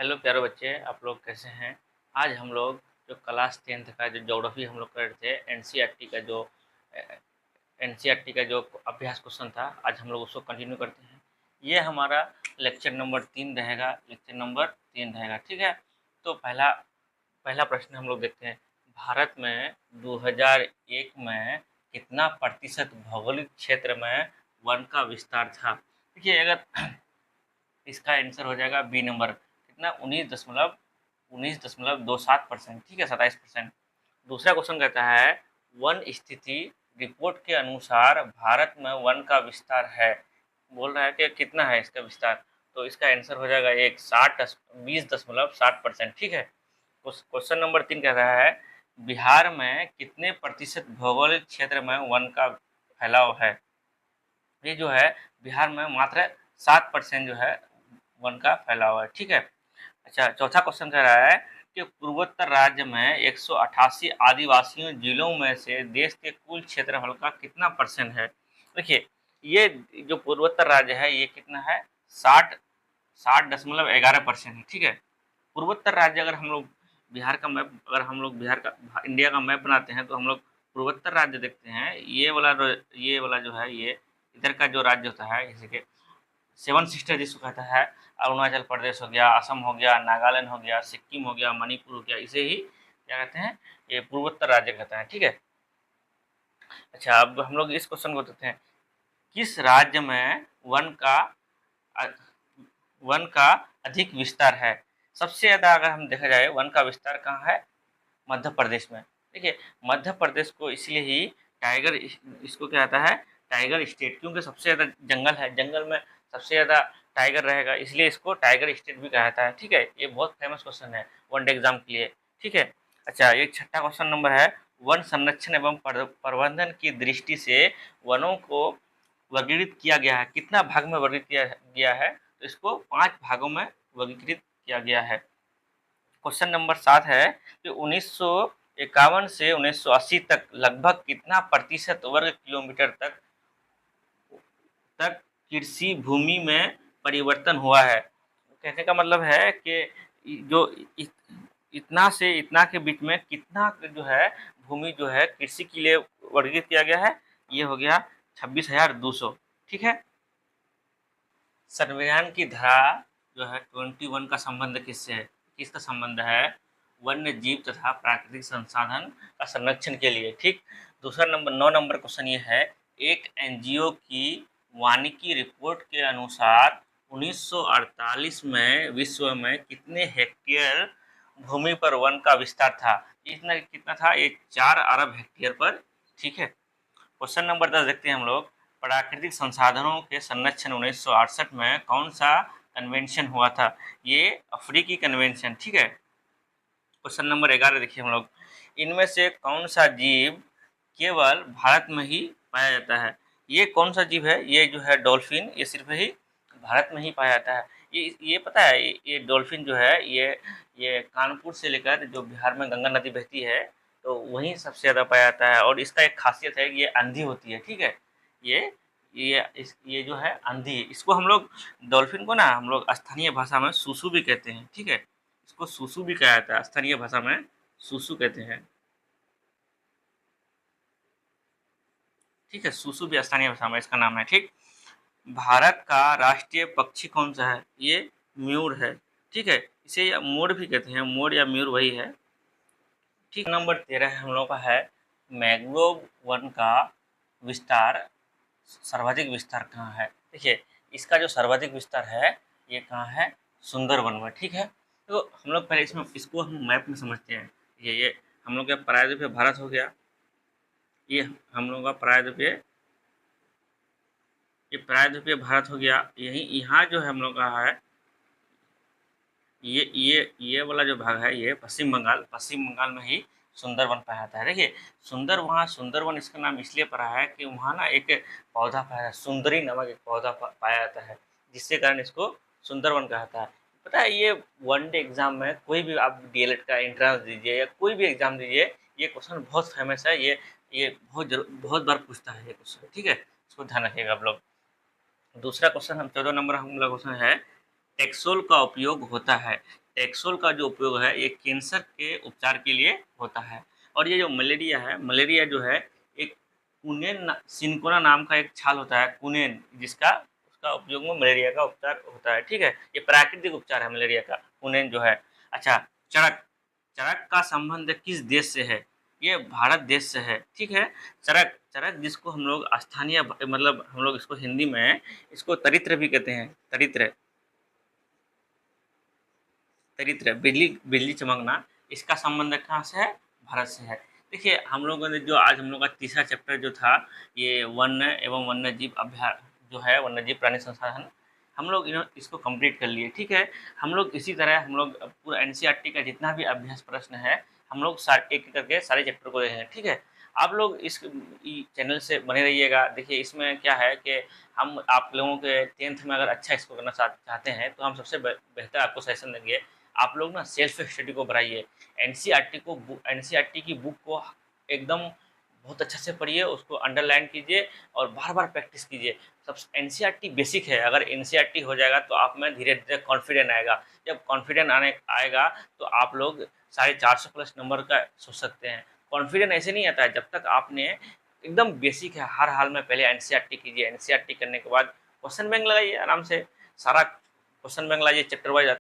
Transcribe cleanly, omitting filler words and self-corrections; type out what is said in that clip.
Hello प्यारे बच्चे, आप लोग कैसे हैं? आज हम लोग जो क्लास 10th का जो ज्योग्राफी हम लोग कर रहे थे, एनसीईआरटी का जो अभ्यास क्वेश्चन था, आज हम लोग उसको कंटिन्यू करते हैं। ये हमारा लेक्चर नंबर 3 रहेगा, ठीक है? तो पहला पहला प्रश्न हम लोग देखते हैं। भारत में 2001 में कितना प्रतिशत भौगोलिक क्षेत्र में वन का विस्तार था? देखिए, अगर इसका आंसर हो जाएगा बी नंबर, कितना 19.27%, ठीक है, 27%। दूसरा क्वेश्चन कहता है वन स्थिति रिपोर्ट के अनुसार भारत में वन का विस्तार है, बोल रहा है कि कितना है इसका विस्तार, तो इसका आंसर हो जाएगा एक 20.60%, ठीक है। क्वेश्चन नंबर 3 कह रहा है बिहार में कितने प्रतिशत भौगोलिक क्षेत्र में वन का फैलाव है? ये जो है बिहार में मात्र 7% जो है वन का फैलाव है, ठीक है। अच्छा, चौथा क्वेश्चन कह रहा है कि पूर्वोत्तर राज्य में 188 आदिवासी जिलों में से देश के कुल क्षेत्रफल का कितना परसेंट है? देखिए, ये जो पूर्वोत्तर राज्य है ये कितना है, 60.11% है, ठीक है। पूर्वोत्तर राज्य, अगर हम लोग बिहार का मैप, अगर हम लोग बिहार का इंडिया का मैप बनाते हैं तो हम लोग पूर्वोत्तर राज्य देखते हैं। ये वाला जो है, ये इधर का जो राज्य होता है, जैसे कि सेवन सिस्टर जिसको कहता है, अरुणाचल प्रदेश हो गया, असम हो गया, नागालैंड हो गया, सिक्किम हो गया, मणिपुर हो गया, इसे ही क्या कहते हैं, ये पूर्वोत्तर राज्य कहते हैं, ठीक है। अच्छा, अब हम लोग इस क्वेश्चन को देखते हैं, किस राज्य में वन का अधिक विस्तार है? सबसे ज़्यादा अगर हम देखा जाए वन का विस्तार कहाँ है, मध्य प्रदेश में। देखिए, मध्य प्रदेश को इसलिए ही टाइगर इसको क्या आता है, टाइगर स्टेट, क्योंकि सबसे ज़्यादा जंगल है, जंगल में सबसे ज़्यादा टाइगर रहेगा, इसलिए इसको टाइगर स्टेट भी कहा जाता है, ठीक है। ये बहुत फेमस क्वेश्चन है वनडे एग्जाम के लिए, ठीक है। अच्छा, ये छठा क्वेश्चन नंबर है, वन संरक्षण एवं प्रबंधन की दृष्टि से वनों को वर्गीकृत किया गया है, कितना भाग में वर्गीकृत किया गया है? तो इसको 5 भागों में वर्गीकृत किया गया है। क्वेश्चन नंबर 7 है कि 1951 से 1980 तक लगभग कितना प्रतिशत वर्ग किलोमीटर तक तक कृषि भूमि में परिवर्तन हुआ है? कहने का मतलब है कि जो इतना से इतना के बीच में कितना जो है भूमि जो है कृषि के लिए वर्गीकृत किया गया है, ये हो गया 26,200, ठीक है। संविधान की धारा जो है 21 का संबंध किससे है? किसका संबंध है? वन्य जीव तथा प्राकृतिक संसाधन का संरक्षण के लिए, ठीक। दूसरा नंबर 9 नंबर क्वेश्चन ये है, एक एनजीओ की वानिकी रिपोर्ट के अनुसार 1948 में विश्व में कितने हेक्टेयर भूमि पर वन का विस्तार था? इतना कितना था? ये 4 अरब हेक्टेयर पर, ठीक है। क्वेश्चन नंबर 10 देखते हैं हम लोग, प्राकृतिक संसाधनों के संरक्षण 1968 में कौन सा कन्वेंशन हुआ था? ये अफ्रीकी कन्वेंशन, ठीक है। क्वेश्चन नंबर 11 देखिए हम लोग, इनमें से कौन सा जीव केवल भारत में ही पाया जाता है? ये कौन सा जीव है? ये जो है डॉल्फिन, ये सिर्फ ही भारत में ही पाया जाता है। ये पता है, ये डॉल्फिन जो है ये कानपुर से लेकर जो बिहार में गंगा नदी बहती है, तो वहीं सबसे ज़्यादा पाया जाता है। और इसका एक खासियत है कि ये अंधी होती है, ठीक है। ये जो है अंधी, इसको हम लोग डॉल्फिन को ना हम लोग स्थानीय भाषा में सुसु भी कहते हैं, ठीक है। इसको सुसु भी कहा जाता है, स्थानीय भाषा में सुसु कहते हैं, ठीक है। सुसु भी स्थानीय भाषा में इसका नाम है, ठीक। भारत का राष्ट्रीय पक्षी कौन सा है? ये मयूर है, ठीक है। इसे मोर भी कहते हैं, मोर या मयूर वही है, ठीक। नंबर 13 हम लोग का है, मैंग्रोव वन का विस्तार, सर्वाधिक विस्तार कहाँ है? देखिए, इसका जो सर्वाधिक विस्तार है ये कहाँ है? सुंदरवन में, ठीक है। तो हम लोग पहले इसको हम मैप में समझते हैं। ये हम लोग का प्रायद्वीपीय भारत हो गया, ये हम लोग का प्रायद्वीपीय भारत हो गया। यही यहाँ जो है हम लोग का है, ये वाला जो भाग है ये पश्चिम बंगाल में ही सुंदरवन पाया जाता है। देखिए, सुंदरवन इसका नाम इसलिए पड़ा है कि वहाँ ना एक पौधा पाया है, सुंदरी नामक एक पौधा पाया जाता है, जिसके कारण इसको सुंदरवन कहा जाता है। पता है, ये वनडे एग्जाम में कोई भी आप डीएलएड का एंट्रेंस दीजिए या कोई भी एग्जाम दीजिए, ये क्वेश्चन बहुत फेमस है, ये बहुत बार पूछता है ये क्वेश्चन, ठीक है। इसको ध्यान रखिएगा आप लोग। दूसरा क्वेश्चन, हम 14 नंबर हम लोग क्वेश्चन है, टेक्सोल का उपयोग होता है। टैक्सोल का जो उपयोग है ये कैंसर के उपचार के लिए होता है। और ये जो मलेरिया है, मलेरिया जो है एक कुनेन सिनकोना नाम का एक छाल होता है कुनेन, जिसका उसका उपयोग में मलेरिया का उपचार होता है। ठीक है, ये प्राकृतिक उपचार है मलेरिया का, कुनेन जो है। अच्छा, चरक, चरक का संबंध किस देश से है? ये भारत देश से है। ठीक है, चरक, चरक जिसको हम लोग स्थानीय मतलब हम लोग इसको हिंदी में इसको तरित्र भी कहते हैं, तरित्र, तरित्र बिजली, बिजली चमकना, इसका संबंध कहाँ से है? भारत से है। देखिए हम लोगों ने जो आज हम लोग का तीसरा चैप्टर जो था ये वन्य एवं वन्य जीव अभ्यास जो है वन्य जीव प्राणी संसाधन, हम लोग इसको कंप्लीट कर लिए। ठीक है, हम लोग इसी तरह हम लोग पूरा एनसीईआरटी का जितना भी अभ्यास प्रश्न है हम लोग एक एक करके सारे चैप्टर को देखें। ठीक है, आप लोग इस चैनल से बने रहिएगा। देखिए इसमें क्या है कि हम आप लोगों के 10th में अगर अच्छा स्कोर करना चाहते हैं तो हम सबसे बेहतर आपको सजेशन देंगे, आप लोग ना सेल्फ स्टडी को बढ़ाइए। एनसीईआरटी की बुक को एकदम बहुत अच्छे से पढ़िए, उसको अंडरलाइन कीजिए और बार-बार प्रैक्टिस कीजिए। सब एनसीईआरटी बेसिक है, अगर एनसीईआरटी हो जाएगा तो आप में धीरे-धीरे कॉन्फिडेंस आएगा। जब कॉन्फिडेंस आएगा तो आप लोग 450 प्लस नंबर का सोच सकते हैं। कॉन्फिडेंस ऐसे नहीं आता है जब तक आपने एकदम बेसिक है, हर हाल में पहले एनसीईआरटी कीजिए। एनसीईआरटी करने के बाद क्वेश्चन बैंक लगाइए आराम से, सारा क्वेश्चन बैंक लाइए चैप्टर वाइज।